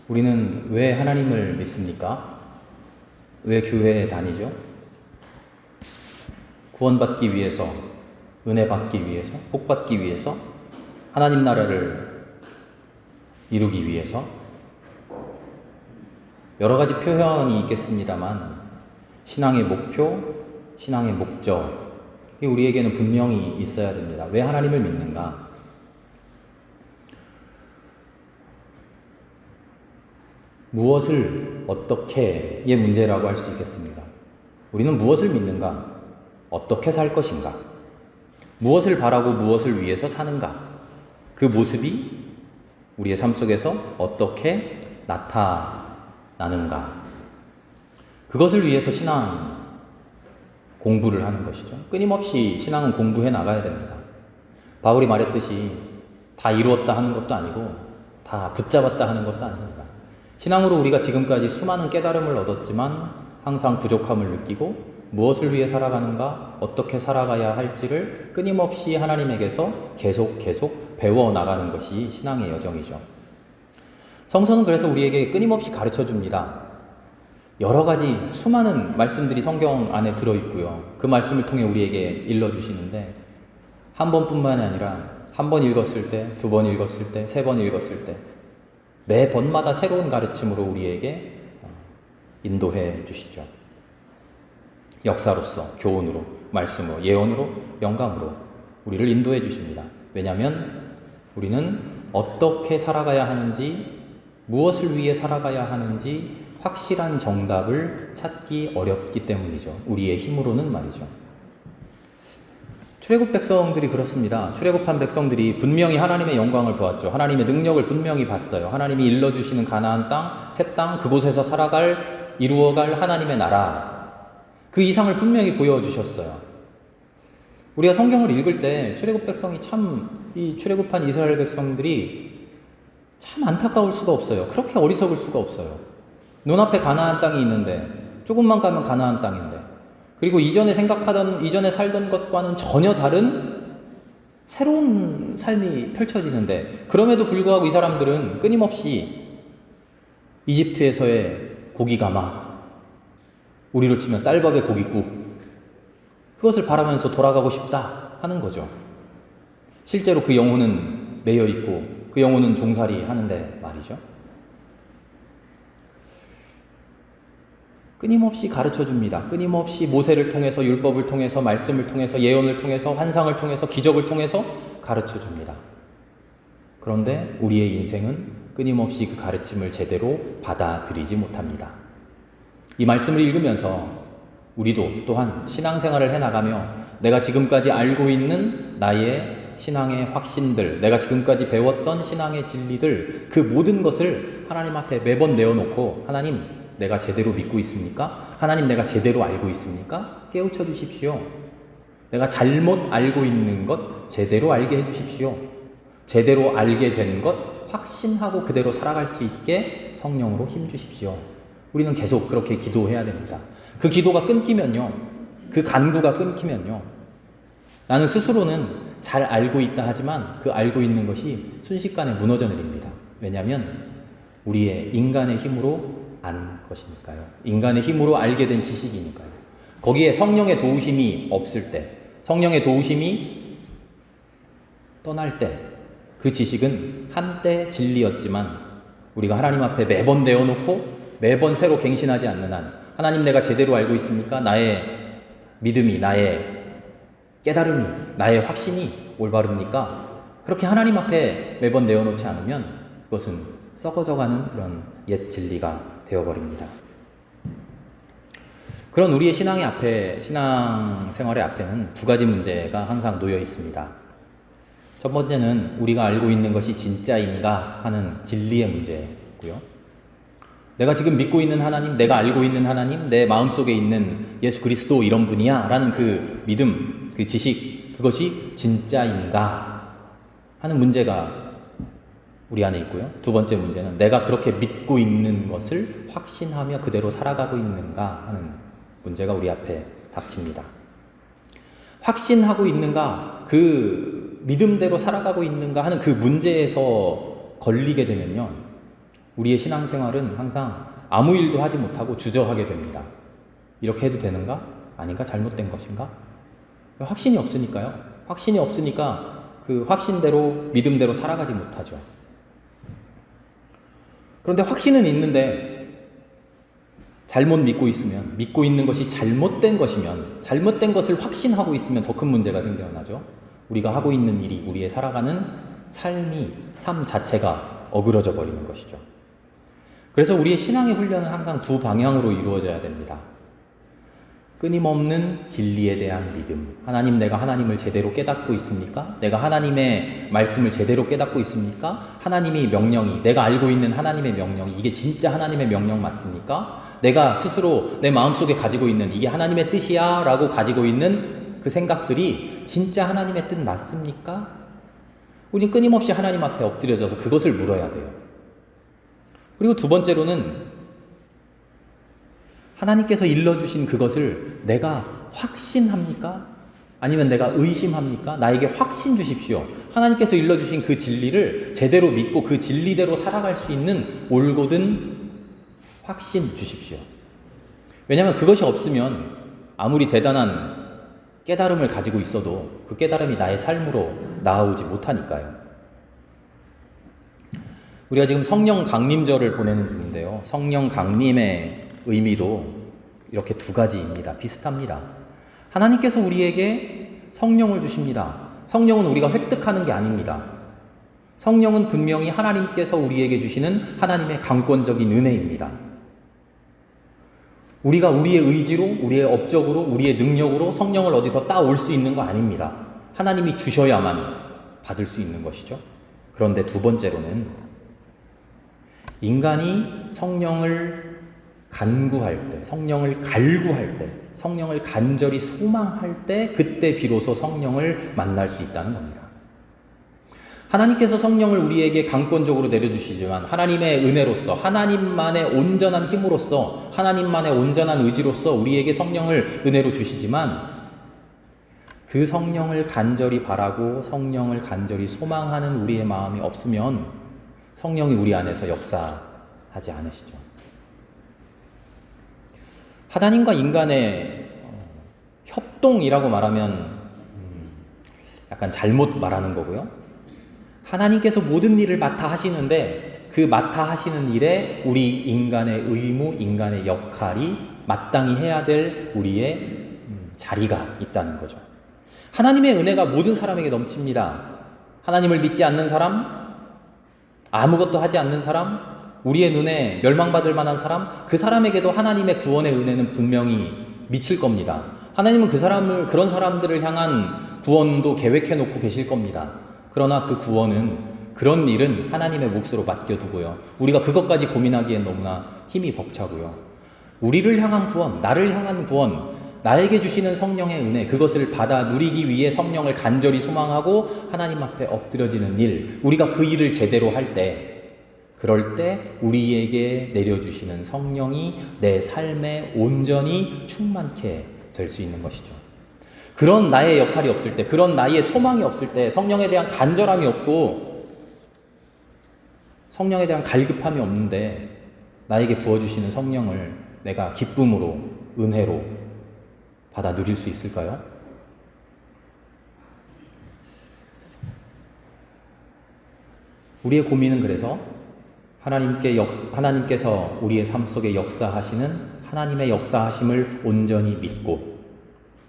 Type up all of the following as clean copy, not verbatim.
우리는 왜 하나님을 믿습니까? 왜 교회에 다니죠? 구원받기 위해서, 은혜 받기 위해서, 복 받기 위해서, 하나님 나라를 이루기 위해서. 여러 가지 표현이 있겠습니다만 신앙의 목표, 신앙의 목적, 우리에게는 분명히 있어야 됩니다. 왜 하나님을 믿는가? 무엇을 어떻게의 문제라고 할 수 있겠습니다. 우리는 무엇을 믿는가? 어떻게 살 것인가? 무엇을 바라고 무엇을 위해서 사는가? 그 모습이 우리의 삶 속에서 어떻게 나타나는가? 그것을 위해서 신앙 공부를 하는 것이죠. 끊임없이 신앙은 공부해 나가야 됩니다. 바울이 말했듯이 다 이루었다 하는 것도 아니고 다 붙잡았다 하는 것도 아닙니다. 신앙으로 우리가 지금까지 수많은 깨달음을 얻었지만 항상 부족함을 느끼고 무엇을 위해 살아가는가, 어떻게 살아가야 할지를 끊임없이 하나님에게서 계속 배워 나가는 것이 신앙의 여정이죠. 성서는 그래서 우리에게 끊임없이 가르쳐 줍니다. 여러 가지 수많은 말씀들이 성경 안에 들어있고요. 그 말씀을 통해 우리에게 일러주시는데 한 번뿐만이 아니라 한 번 읽었을 때, 두 번 읽었을 때, 세 번 읽었을 때 매번마다 새로운 가르침으로 우리에게 인도해 주시죠. 역사로서, 교훈으로, 말씀으로, 예언으로, 영감으로 우리를 인도해 주십니다. 왜냐하면 우리는 어떻게 살아가야 하는지, 무엇을 위해 살아가야 하는지 확실한 정답을 찾기 어렵기 때문이죠. 우리의 힘으로는 말이죠. 출애굽 백성들이 그렇습니다. 출애굽한 백성들이 분명히 하나님의 영광을 보았죠. 하나님의 능력을 분명히 봤어요. 하나님이 일러주시는 가나안 땅, 새 땅, 그곳에서 이루어갈 하나님의 나라, 그 이상을 분명히 보여주셨어요. 우리가 성경을 읽을 때 출애굽 백성이 이 출애굽한 이스라엘 백성들이 참 안타까울 수가 없어요. 그렇게 어리석을 수가 없어요. 눈앞에 가나안 땅이 있는데, 조금만 가면 가나안 땅인데, 그리고 이전에 살던 것과는 전혀 다른 새로운 삶이 펼쳐지는데, 그럼에도 불구하고 이 사람들은 끊임없이 이집트에서의 고기가마, 우리로 치면 쌀밥의 고깃국, 그것을 바라면서 돌아가고 싶다 하는 거죠. 실제로 그 영혼은 매여 있고 그 영혼은 종살이 하는데 말이죠. 끊임없이 가르쳐줍니다. 끊임없이 모세를 통해서, 율법을 통해서, 말씀을 통해서, 예언을 통해서, 환상을 통해서, 기적을 통해서 가르쳐줍니다. 그런데 우리의 인생은 끊임없이 그 가르침을 제대로 받아들이지 못합니다. 이 말씀을 읽으면서 우리도 또한 신앙생활을 해나가며 내가 지금까지 알고 있는 나의 신앙의 확신들, 내가 지금까지 배웠던 신앙의 진리들, 그 모든 것을 하나님 앞에 매번 내어놓고, 하나님, 내가 제대로 믿고 있습니까? 하나님, 내가 제대로 알고 있습니까? 깨우쳐 주십시오. 내가 잘못 알고 있는 것 제대로 알게 해주십시오. 제대로 알게 된 것 확신하고 그대로 살아갈 수 있게 성령으로 힘주십시오. 우리는 계속 그렇게 기도해야 됩니다. 그 기도가 끊기면요, 그 간구가 끊기면요, 나는 스스로는 잘 알고 있다 하지만 그 알고 있는 것이 순식간에 무너져 내립니다. 왜냐하면 우리의 인간의 힘으로 안 것이니까요. 인간의 힘으로 알게 된 지식이니까요. 거기에 성령의 도우심이 없을 때, 성령의 도우심이 떠날 때, 그 지식은 한때 진리였지만 우리가 하나님 앞에 매번 내어놓고 매번 새로 갱신하지 않는 한, 하나님, 내가 제대로 알고 있습니까? 나의 믿음이, 나의 깨달음이, 나의 확신이 올바릅니까? 그렇게 하나님 앞에 매번 내어놓지 않으면 그것은 썩어져가는 그런 옛 진리가 되어버립니다. 그런 우리의 신앙생활의 앞에는 두 가지 문제가 항상 놓여 있습니다. 첫 번째는 우리가 알고 있는 것이 진짜인가 하는 진리의 문제고요. 내가 지금 믿고 있는 하나님, 내가 알고 있는 하나님, 내 마음속에 있는 예수 그리스도 이런 분이야 라는 그 믿음, 그 지식, 그것이 진짜인가 하는 문제가 우리 안에 있고요. 두 번째 문제는 내가 그렇게 믿고 있는 것을 확신하며 그대로 살아가고 있는가 하는 문제가 우리 앞에 닥칩니다. 확신하고 있는가, 그 믿음대로 살아가고 있는가 하는 그 문제에서 걸리게 되면요, 우리의 신앙생활은 항상 아무 일도 하지 못하고 주저하게 됩니다. 이렇게 해도 되는가? 아닌가? 잘못된 것인가? 확신이 없으니까요. 확신이 없으니까 그 확신대로, 믿음대로 살아가지 못하죠. 그런데 확신은 있는데 잘못 믿고 있으면, 믿고 있는 것이 잘못된 것이면, 잘못된 것을 확신하고 있으면 더 큰 문제가 생겨나죠. 우리가 하고 있는 일이, 우리의 살아가는 삶 자체가 어그러져 버리는 것이죠. 그래서 우리의 신앙의 훈련은 항상 두 방향으로 이루어져야 됩니다. 끊임없는 진리에 대한 믿음. 하나님, 내가 하나님을 제대로 깨닫고 있습니까? 내가 하나님의 말씀을 제대로 깨닫고 있습니까? 하나님의 명령이, 내가 알고 있는 하나님의 명령이 이게 진짜 하나님의 명령 맞습니까? 내가 스스로 내 마음속에 가지고 있는 이게 하나님의 뜻이야 라고 가지고 있는 그 생각들이 진짜 하나님의 뜻 맞습니까? 우린 끊임없이 하나님 앞에 엎드려져서 그것을 물어야 돼요. 그리고 두 번째로는 하나님께서 일러주신 그것을 내가 확신합니까? 아니면 내가 의심합니까? 나에게 확신 주십시오. 하나님께서 일러주신 그 진리를 제대로 믿고 그 진리대로 살아갈 수 있는 올곧은 확신 주십시오. 왜냐하면 그것이 없으면 아무리 대단한 깨달음을 가지고 있어도 그 깨달음이 나의 삶으로 나아오지 못하니까요. 우리가 지금 성령 강림절을 보내는 중인데요. 성령 강림의 의미도 이렇게 두 가지입니다. 비슷합니다. 하나님께서 우리에게 성령을 주십니다. 성령은 우리가 획득하는 게 아닙니다. 성령은 분명히 하나님께서 우리에게 주시는 하나님의 강권적인 은혜입니다. 우리가 우리의 의지로, 우리의 업적으로, 우리의 능력으로 성령을 어디서 따올 수 있는 거 아닙니다. 하나님이 주셔야만 받을 수 있는 것이죠. 그런데 두 번째로는 인간이 성령을 간구할 때, 성령을 갈구할 때, 성령을 간절히 소망할 때 그때 비로소 성령을 만날 수 있다는 겁니다. 하나님께서 성령을 우리에게 강권적으로 내려주시지만 하나님의 은혜로서, 하나님만의 온전한 힘으로써, 하나님만의 온전한 의지로서 우리에게 성령을 은혜로 주시지만 그 성령을 간절히 바라고 성령을 간절히 소망하는 우리의 마음이 없으면 성령이 우리 안에서 역사하지 않으시죠. 하나님과 인간의 협동이라고 말하면 약간 잘못 말하는 거고요. 하나님께서 모든 일을 맡아 하시는데 그 맡아 하시는 일에 우리 인간의 의무, 인간의 역할이 마땅히 해야 될 우리의 자리가 있다는 거죠. 하나님의 은혜가 모든 사람에게 넘칩니다. 하나님을 믿지 않는 사람, 아무것도 하지 않는 사람, 우리의 눈에 멸망받을 만한 사람, 그 사람에게도 하나님의 구원의 은혜는 분명히 미칠 겁니다. 하나님은 그런 사람들을 향한 구원도 계획해 놓고 계실 겁니다. 그러나 그 구원은, 그런 일은 하나님의 몫으로 맡겨두고요. 우리가 그것까지 고민하기엔 너무나 힘이 벅차고요. 우리를 향한 구원, 나를 향한 구원, 나에게 주시는 성령의 은혜, 그것을 받아 누리기 위해 성령을 간절히 소망하고 하나님 앞에 엎드려지는 일, 우리가 그 일을 제대로 할 때, 그럴 때 우리에게 내려주시는 성령이 내 삶에 온전히 충만케 될 수 있는 것이죠. 그런 나의 역할이 없을 때, 그런 나의 소망이 없을 때, 성령에 대한 간절함이 없고 성령에 대한 갈급함이 없는데 나에게 부어주시는 성령을 내가 기쁨으로, 은혜로 받아 누릴 수 있을까요? 우리의 고민은 그래서 하나님께서 우리의 삶 속에 역사하시는 하나님의 역사하심을 온전히 믿고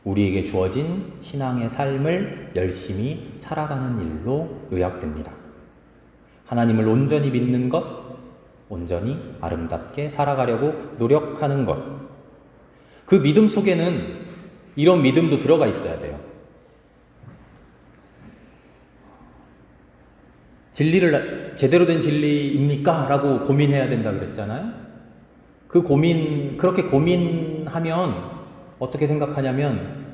우리에게 주어진 신앙의 삶을 열심히 살아가는 일로 요약됩니다. 하나님을 온전히 믿는 것, 온전히 아름답게 살아가려고 노력하는 것. 그 믿음 속에는 이런 믿음도 들어가 있어야 돼요. 진리를 제대로 된 진리입니까? 라고 고민해야 된다 그랬잖아요. 그렇게 고민하면 어떻게 생각하냐면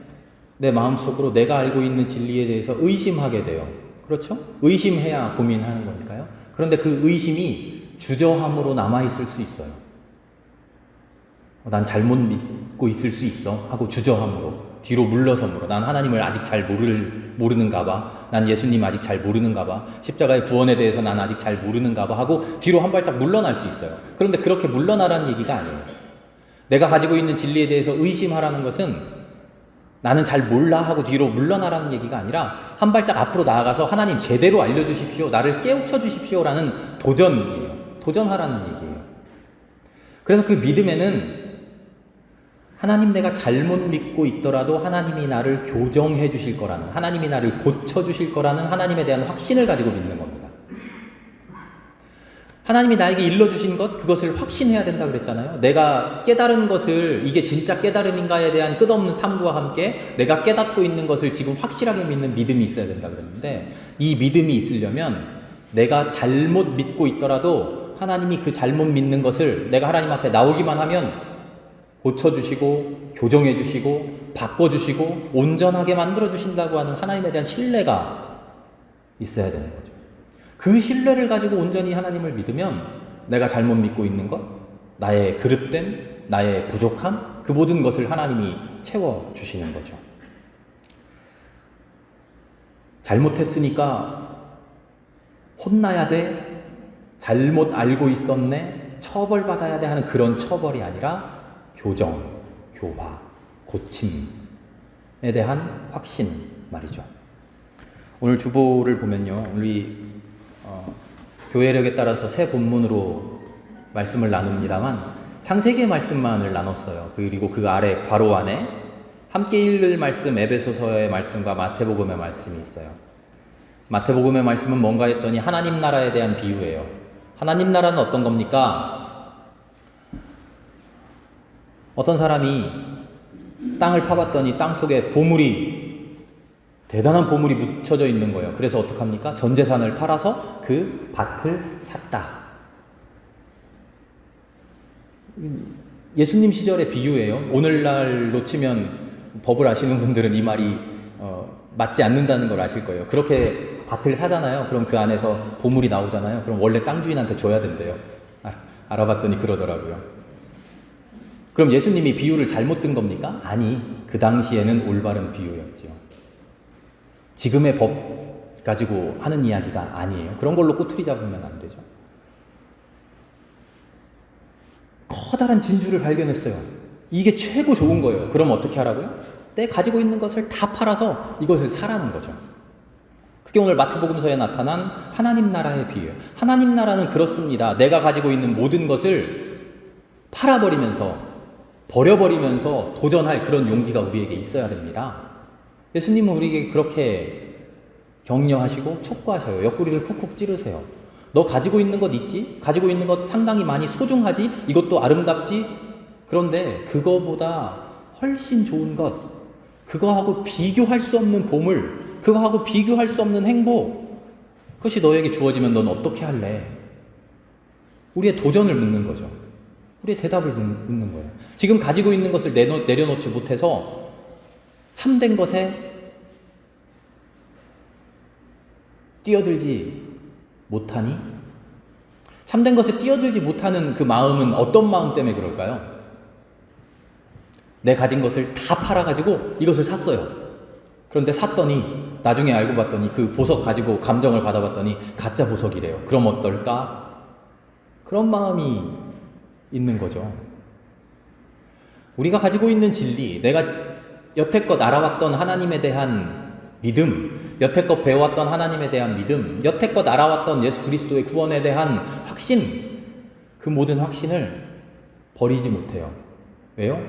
내 마음속으로 내가 알고 있는 진리에 대해서 의심하게 돼요. 그렇죠? 의심해야 고민하는 거니까요. 그런데 그 의심이 주저함으로 남아있을 수 있어요. 난 잘못 믿고 있을 수 있어 하고 주저함으로. 뒤로 물러서 물어. 난 하나님을 아직 잘 모르는가 봐. 난 예수님 아직 잘 모르는가 봐. 십자가의 구원에 대해서 난 아직 잘 모르는가 봐 하고 뒤로 한 발짝 물러날 수 있어요. 그런데 그렇게 물러나라는 얘기가 아니에요. 내가 가지고 있는 진리에 대해서 의심하라는 것은 나는 잘 몰라 하고 뒤로 물러나라는 얘기가 아니라 한 발짝 앞으로 나아가서 하나님 제대로 알려주십시오. 나를 깨우쳐 주십시오라는 도전이에요. 도전하라는 얘기예요. 그래서 그 믿음에는 하나님 내가 잘못 믿고 있더라도 하나님이 나를 교정해 주실 거라는, 하나님이 나를 고쳐 주실 거라는 하나님에 대한 확신을 가지고 믿는 겁니다. 하나님이 나에게 일러주신 것, 그것을 확신해야 된다 그랬잖아요. 내가 깨달은 것을 이게 진짜 깨달음인가에 대한 끝없는 탐구와 함께 내가 깨닫고 있는 것을 지금 확실하게 믿는 믿음이 있어야 된다 그랬는데, 이 믿음이 있으려면 내가 잘못 믿고 있더라도 하나님이 그 잘못 믿는 것을 내가 하나님 앞에 나오기만 하면 고쳐주시고 교정해주시고 바꿔주시고 온전하게 만들어주신다고 하는 하나님에 대한 신뢰가 있어야 되는 거죠. 그 신뢰를 가지고 온전히 하나님을 믿으면 내가 잘못 믿고 있는 것, 나의 그릇됨, 나의 부족함, 그 모든 것을 하나님이 채워주시는 거죠. 잘못했으니까 혼나야 돼, 잘못 알고 있었네, 처벌받아야 돼 하는 그런 처벌이 아니라 교정, 교화, 고침에 대한 확신 말이죠. 오늘 주보를 보면요, 우리 교회력에 따라서 새 본문으로 말씀을 나눕니다만 창세기의 말씀만을 나눴어요. 그리고 그 아래 괄호 안에 함께 읽을 말씀 에베소서의 말씀과 마태복음의 말씀이 있어요. 마태복음의 말씀은 뭔가 했더니 하나님 나라에 대한 비유예요. 하나님 나라는 어떤 겁니까? 어떤 사람이 땅을 파봤더니 땅 속에 대단한 보물이 묻혀져 있는 거예요. 그래서 어떡합니까? 전 재산을 팔아서 그 밭을 샀다. 예수님 시절의 비유예요. 오늘날로 치면 법을 아시는 분들은 이 말이 맞지 않는다는 걸 아실 거예요. 그렇게 밭을 사잖아요. 그럼 그 안에서 보물이 나오잖아요. 그럼 원래 땅 주인한테 줘야 된대요. 알아봤더니 그러더라고요. 그럼 예수님이 비유를 잘못 든 겁니까? 아니, 그 당시에는 올바른 비유였죠. 지금의 법 가지고 하는 이야기가 아니에요. 그런 걸로 꼬투리 잡으면 안 되죠. 커다란 진주를 발견했어요. 이게 최고 좋은 거예요. 그럼 어떻게 하라고요? 내 가지고 있는 것을 다 팔아서 이것을 사라는 거죠. 그게 오늘 마태복음서에 나타난 하나님 나라의 비유예요. 하나님 나라는 그렇습니다. 내가 가지고 있는 모든 것을 팔아버리면서 버려버리면서 도전할 그런 용기가 우리에게 있어야 됩니다. 예수님은 우리에게 그렇게 격려하시고 촉구하셔요. 옆구리를 쿡쿡 찌르세요. 너 가지고 있는 것 있지? 가지고 있는 것 상당히 많이 소중하지? 이것도 아름답지? 그런데 그거보다 훨씬 좋은 것, 그거하고 비교할 수 없는 보물, 그거하고 비교할 수 없는 행복, 그것이 너에게 주어지면 넌 어떻게 할래? 우리의 도전을 묻는 거죠. 우리의 대답을 묻는 거예요. 지금 가지고 있는 것을 내려놓지 못해서 참된 것에 뛰어들지 못하니? 참된 것에 뛰어들지 못하는 그 마음은 어떤 마음 때문에 그럴까요? 내 가진 것을 다 팔아가지고 이것을 샀어요. 그런데 샀더니 나중에 알고 봤더니 그 보석 가지고 감정을 받아봤더니 가짜 보석이래요. 그럼 어떨까? 그런 마음이 있는 거죠. 우리가 가지고 있는 진리, 내가 여태껏 알아왔던 하나님에 대한 믿음, 여태껏 배워왔던 하나님에 대한 믿음, 여태껏 알아왔던 예수 그리스도의 구원에 대한 확신, 그 모든 확신을 버리지 못해요. 왜요?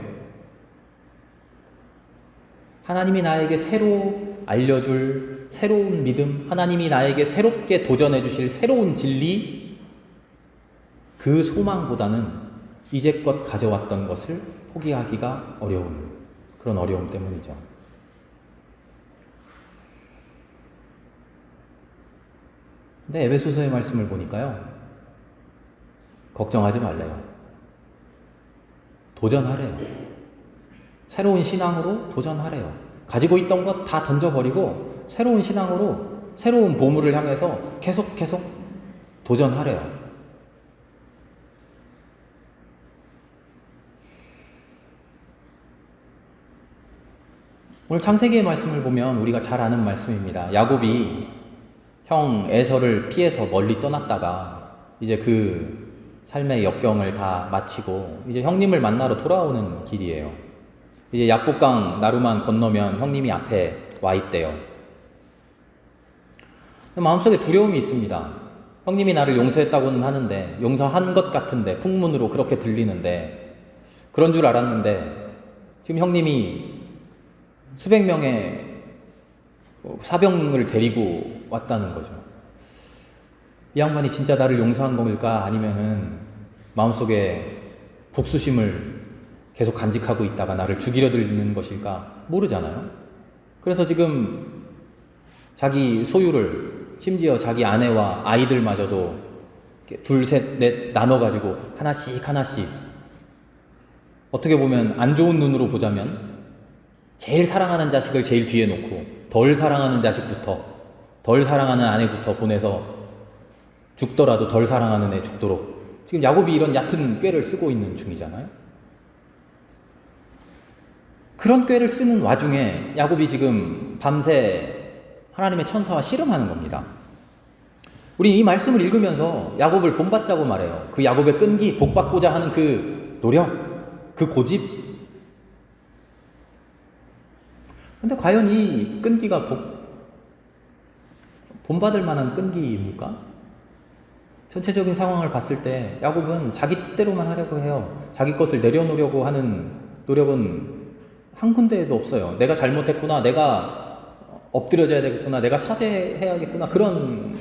하나님이 나에게 새로 알려줄 새로운 믿음, 하나님이 나에게 새롭게 도전해 주실 새로운 진리, 그 소망보다는 이제껏 가져왔던 것을 포기하기가 어려운 그런 어려움 때문이죠. 근데 에베소서의 말씀을 보니까요, 걱정하지 말래요. 도전하래요. 새로운 신앙으로 도전하래요. 가지고 있던 것 다 던져버리고 새로운 신앙으로 새로운 보물을 향해서 계속 도전하래요. 오늘 창세기의 말씀을 보면 우리가 잘 아는 말씀입니다. 야곱이 형 에서를 피해서 멀리 떠났다가 이제 그 삶의 역경을 다 마치고 이제 형님을 만나러 돌아오는 길이에요. 이제 야복강 나루만 건너면 형님이 앞에 와 있대요. 마음속에 두려움이 있습니다. 형님이 나를 용서했다고는 하는데, 용서한 것 같은데, 풍문으로 그렇게 들리는데, 그런 줄 알았는데 지금 형님이 수백 명의 사병을 데리고 왔다는 거죠. 이 양반이 진짜 나를 용서한 걸까? 아니면은 마음속에 복수심을 계속 간직하고 있다가 나를 죽이려 들리는 것일까? 모르잖아요. 그래서 지금 자기 소유를, 심지어 자기 아내와 아이들마저도 둘, 셋, 넷 나눠가지고 하나씩 어떻게 보면 안 좋은 눈으로 보자면 제일 사랑하는 자식을 제일 뒤에 놓고 덜 사랑하는 자식부터, 덜 사랑하는 아내부터 보내서 죽더라도 덜 사랑하는 애 죽도록 지금 야곱이 이런 얕은 꾀를 쓰고 있는 중이잖아요. 그런 꾀를 쓰는 와중에 야곱이 지금 밤새 하나님의 천사와 씨름하는 겁니다. 우리 이 말씀을 읽으면서 야곱을 본받자고 말해요. 그 야곱의 끈기, 복받고자 하는 그 노력, 그 고집. 근데 과연 이 끈기가 본받을 만한 끈기입니까? 전체적인 상황을 봤을 때 야곱은 자기 뜻대로만 하려고 해요. 자기 것을 내려놓으려고 하는 노력은 한 군데에도 없어요. 내가 잘못했구나, 내가 엎드려져야 되겠구나, 내가 사죄해야겠구나, 그런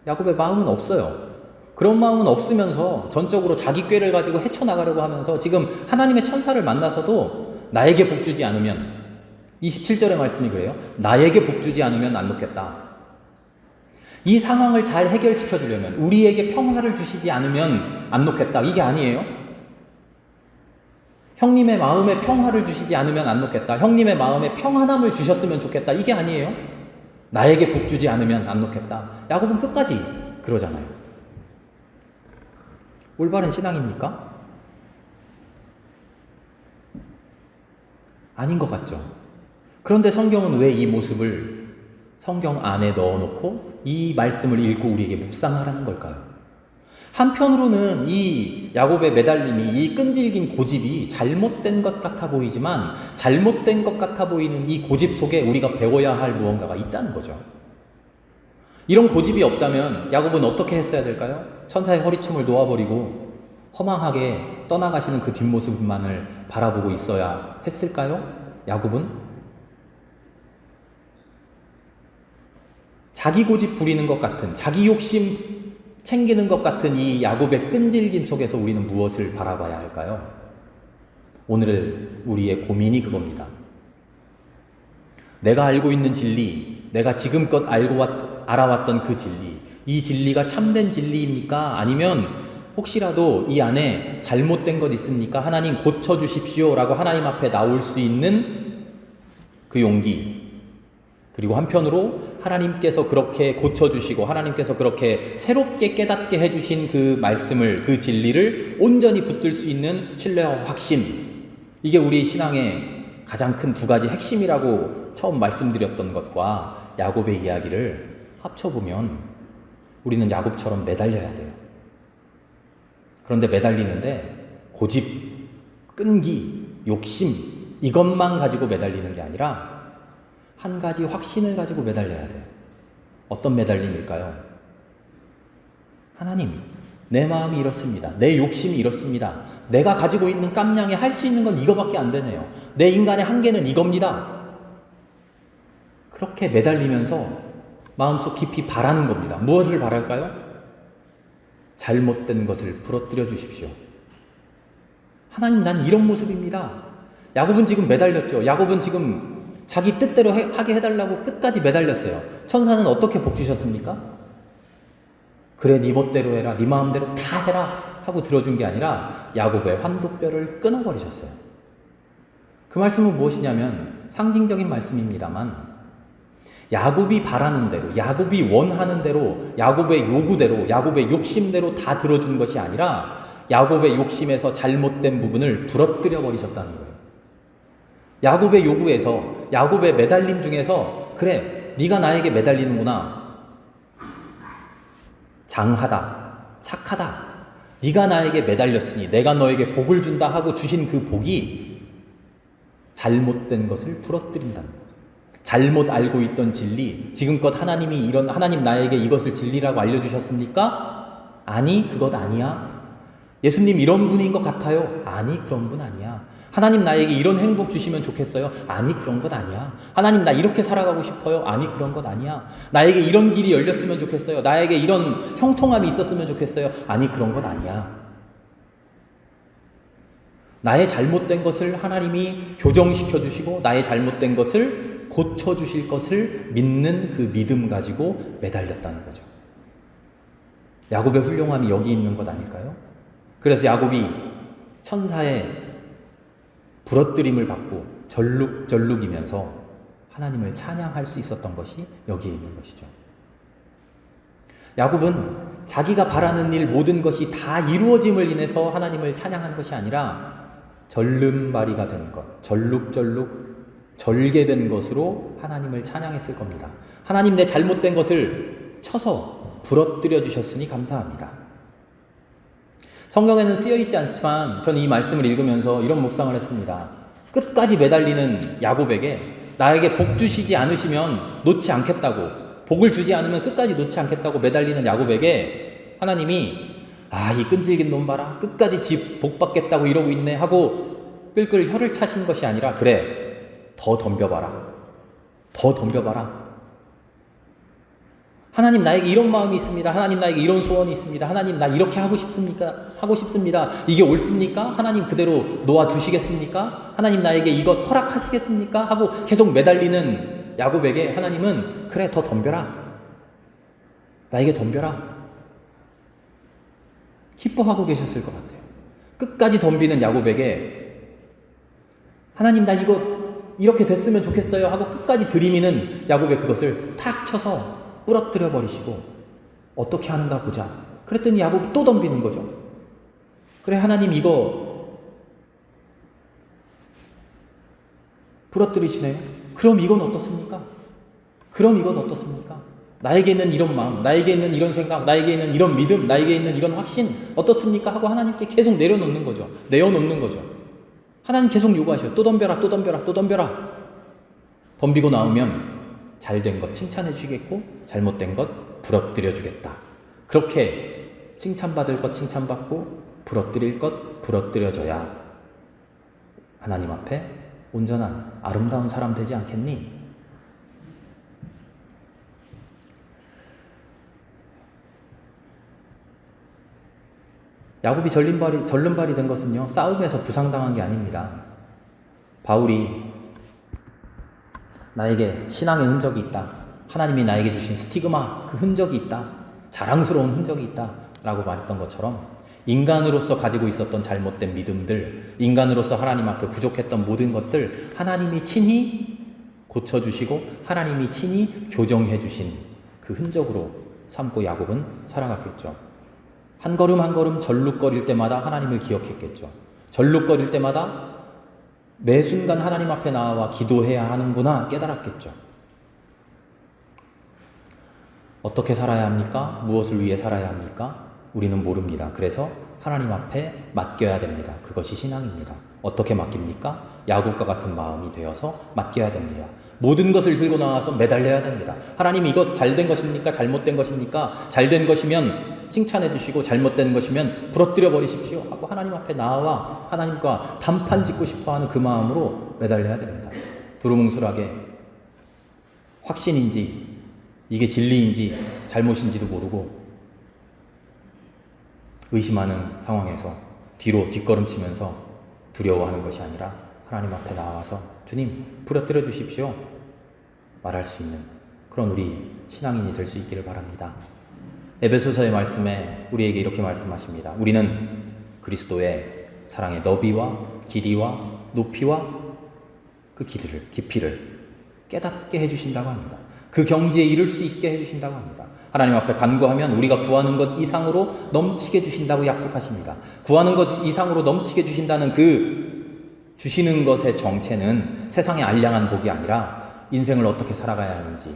야곱의 마음은 없어요. 그런 마음은 없으면서 전적으로 자기 꾀를 가지고 헤쳐나가려고 하면서 지금 하나님의 천사를 만나서도 나에게 복주지 않으면, 27절의 말씀이 그래요. 나에게 복주지 않으면 안 놓겠다. 이 상황을 잘 해결시켜 주려면, 우리에게 평화를 주시지 않으면 안 놓겠다. 이게 아니에요. 형님의 마음에 평화를 주시지 않으면 안 놓겠다. 형님의 마음에 평안함을 주셨으면 좋겠다. 이게 아니에요. 나에게 복주지 않으면 안 놓겠다. 야곱은 끝까지 그러잖아요. 올바른 신앙입니까? 아닌 것 같죠. 그런데 성경은 왜 이 모습을 성경 안에 넣어놓고 이 말씀을 읽고 우리에게 묵상하라는 걸까요? 한편으로는 이 야곱의 매달림이, 이 끈질긴 고집이 잘못된 것 같아 보이지만 잘못된 것 같아 보이는 이 고집 속에 우리가 배워야 할 무언가가 있다는 거죠. 이런 고집이 없다면 야곱은 어떻게 했어야 될까요? 천사의 허리춤을 놓아버리고 허망하게 떠나가시는 그 뒷모습만을 바라보고 있어야 했을까요? 야곱은? 자기 고집 부리는 것 같은, 자기 욕심 챙기는 것 같은 이 야곱의 끈질김 속에서 우리는 무엇을 바라봐야 할까요? 오늘 우리의 고민이 그겁니다. 내가 알고 있는 진리, 내가 지금껏 알아왔던 그 진리, 이 진리가 참된 진리입니까? 아니면 혹시라도 이 안에 잘못된 것 있습니까? 하나님 고쳐주십시오 라고 하나님 앞에 나올 수 있는 그 용기, 그리고 한편으로 하나님께서 그렇게 고쳐주시고 하나님께서 그렇게 새롭게 깨닫게 해주신 그 말씀을, 그 진리를 온전히 붙들 수 있는 신뢰와 확신, 이게 우리 신앙의 가장 큰 두 가지 핵심이라고 처음 말씀드렸던 것과 야곱의 이야기를 합쳐보면 우리는 야곱처럼 매달려야 돼요. 그런데 매달리는데 고집, 끈기, 욕심, 이것만 가지고 매달리는 게 아니라 한 가지 확신을 가지고 매달려야 돼요. 어떤 매달림일까요? 하나님, 내 마음이 이렇습니다. 내 욕심이 이렇습니다. 내가 가지고 있는 깜냥에 할 수 있는 건 이거밖에 안 되네요. 내 인간의 한계는 이겁니다. 그렇게 매달리면서 마음속 깊이 바라는 겁니다. 무엇을 바랄까요? 잘못된 것을 부러뜨려 주십시오. 하나님, 난 이런 모습입니다. 야곱은 지금 매달렸죠. 야곱은 지금 자기 뜻대로 하게 해달라고 끝까지 매달렸어요. 천사는 어떻게 복 주셨습니까? 그래, 네 멋대로 해라, 네 마음대로 다 해라 하고 들어준 게 아니라 야곱의 환도뼈를 끊어버리셨어요. 그 말씀은 무엇이냐면 상징적인 말씀입니다만 야곱이 바라는 대로, 야곱이 원하는 대로, 야곱의 요구대로, 야곱의 욕심대로 다 들어준 것이 아니라 야곱의 욕심에서 잘못된 부분을 부러뜨려 버리셨다는 거예요. 야곱의 요구에서, 야곱의 매달림 중에서 그래, 네가 나에게 매달리는구나. 장하다, 착하다. 네가 나에게 매달렸으니 내가 너에게 복을 준다 하고 주신 그 복이 잘못된 것을 부러뜨린다는 거죠. 잘못 알고 있던 진리, 지금껏 하나님 나에게 이것을 진리라고 알려주셨습니까? 아니, 그것 아니야. 예수님 이런 분인 것 같아요. 아니, 그런 분 아니야. 하나님 나에게 이런 행복 주시면 좋겠어요. 아니, 그런 것 아니야. 하나님 나 이렇게 살아가고 싶어요. 아니, 그런 것 아니야. 나에게 이런 길이 열렸으면 좋겠어요. 나에게 이런 형통함이 있었으면 좋겠어요. 아니, 그런 것 아니야. 나의 잘못된 것을 하나님이 교정시켜 주시고 나의 잘못된 것을 고쳐 주실 것을 믿는 그 믿음 가지고 매달렸다는 거죠. 야곱의 훌륭함이 여기 있는 것 아닐까요? 그래서 야곱이 천사의 부러뜨림을 받고 절룩절룩이면서 하나님을 찬양할 수 있었던 것이 여기에 있는 것이죠. 야곱은 자기가 바라는 일 모든 것이 다 이루어짐을 인해서 하나님을 찬양한 것이 아니라 절름발이가 된 것, 절룩절룩 절개된 것으로 하나님을 찬양했을 겁니다. 하나님 내 잘못된 것을 쳐서 부러뜨려 주셨으니 감사합니다. 성경에는 쓰여있지 않지만 저는 이 말씀을 읽으면서 이런 묵상을 했습니다. 끝까지 매달리는 야곱에게 나에게 복 주시지 않으시면 놓지 않겠다고, 복을 주지 않으면 끝까지 놓지 않겠다고 매달리는 야곱에게 하나님이 이 끈질긴 놈 봐라, 끝까지 복 받겠다고 이러고 있네 하고 끌끌 혀를 차신 것이 아니라 그래, 더 덤벼봐라. 더 덤벼봐라. 하나님 나에게 이런 마음이 있습니다. 하나님 나에게 이런 소원이 있습니다. 하나님 나 이렇게 하고 싶습니다. 이게 옳습니까? 하나님 그대로 놓아두시겠습니까? 하나님 나에게 이것 허락하시겠습니까? 하고 계속 매달리는 야곱에게 하나님은 그래, 더 덤벼라. 나에게 덤벼라. 기뻐하고 계셨을 것 같아요. 끝까지 덤비는 야곱에게 하나님 나 이거 이렇게 됐으면 좋겠어요 하고 끝까지 들이미는 야곱의 그것을 탁 쳐서 부러뜨려 버리시고 어떻게 하는가 보자. 그랬더니 야곱이 또 덤비는 거죠. 그래, 하나님 이거 부러뜨리시네요. 그럼 이건 어떻습니까? 나에게 있는 이런 마음, 나에게 있는 이런 생각, 나에게 있는 이런 믿음, 나에게 있는 이런 확신 어떻습니까? 하고 하나님께 계속 내어놓는 거죠. 하나님 계속 요구하셔요. 또 덤벼라. 덤비고 나오면 잘된 것 칭찬해 주겠고 잘못된 것 부러뜨려 주겠다. 그렇게 칭찬받을 것 칭찬받고 부러뜨릴 것 부러뜨려져야 하나님 앞에 온전한 아름다운 사람 되지 않겠니? 야곱이 절름발이 된 것은요, 싸움에서 부상당한 게 아닙니다. 바울이 나에게 신앙의 흔적이 있다. 하나님이 나에게 주신 스티그마, 그 흔적이 있다. 자랑스러운 흔적이 있다. 라고 말했던 것처럼 인간으로서 가지고 있었던 잘못된 믿음들, 인간으로서 하나님 앞에 부족했던 모든 것들 하나님이 친히 고쳐주시고 하나님이 친히 교정해 주신 그 흔적으로 삼고 야곱은 살아갔겠죠. 한 걸음 한 걸음 절룩거릴 때마다 하나님을 기억했겠죠. 절룩거릴 때마다 매 순간 하나님 앞에 나와 기도해야 하는구나 깨달았겠죠. 어떻게 살아야 합니까? 무엇을 위해 살아야 합니까? 우리는 모릅니다. 그래서 하나님 앞에 맡겨야 됩니다. 그것이 신앙입니다. 어떻게 맡깁니까? 야곱과 같은 마음이 되어서 맡겨야 됩니다. 모든 것을 들고 나와서 매달려야 됩니다. 하나님 이것 잘된 것입니까? 잘못된 것입니까? 잘된 것이면 칭찬해 주시고 잘못된 것이면 부러뜨려 버리십시오 하고 하나님 앞에 나와 하나님과 단판 짓고 싶어하는 그 마음으로 매달려야 됩니다. 두루뭉술하게 확신인지 이게 진리인지 잘못인지도 모르고 의심하는 상황에서 뒤로 뒷걸음치면서 두려워하는 것이 아니라 하나님 앞에 나와서 주님 부러뜨려 주십시오 말할 수 있는 그런 우리 신앙인이 될 수 있기를 바랍니다. 에베소서의 말씀에 우리에게 이렇게 말씀하십니다. 우리는 그리스도의 사랑의 너비와 길이와 높이와 그 깊이를 깨닫게 해주신다고 합니다. 그 경지에 이를 수 있게 해주신다고 합니다. 하나님 앞에 간구하면 우리가 구하는 것 이상으로 넘치게 주신다고 약속하십니다. 구하는 것 이상으로 넘치게 주신다는 그 주시는 것의 정체는 세상의 알량한 복이 아니라 인생을 어떻게 살아가야 하는지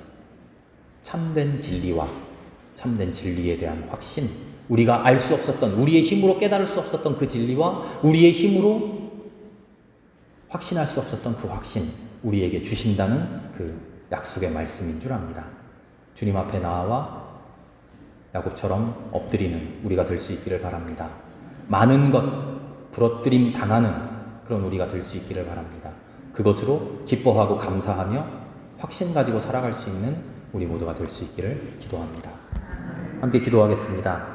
참된 진리와 참된 진리에 대한 확신, 우리가 알 수 없었던, 우리의 힘으로 깨달을 수 없었던 그 진리와 우리의 힘으로 확신할 수 없었던 그 확신, 우리에게 주신다는 그 약속의 말씀인 줄 압니다. 주님 앞에 나와 야곱처럼 엎드리는 우리가 될 수 있기를 바랍니다. 많은 것 부러뜨림 당하는 그런 우리가 될 수 있기를 바랍니다. 그것으로 기뻐하고 감사하며 확신 가지고 살아갈 수 있는 우리 모두가 될 수 있기를 기도합니다. 함께 기도하겠습니다.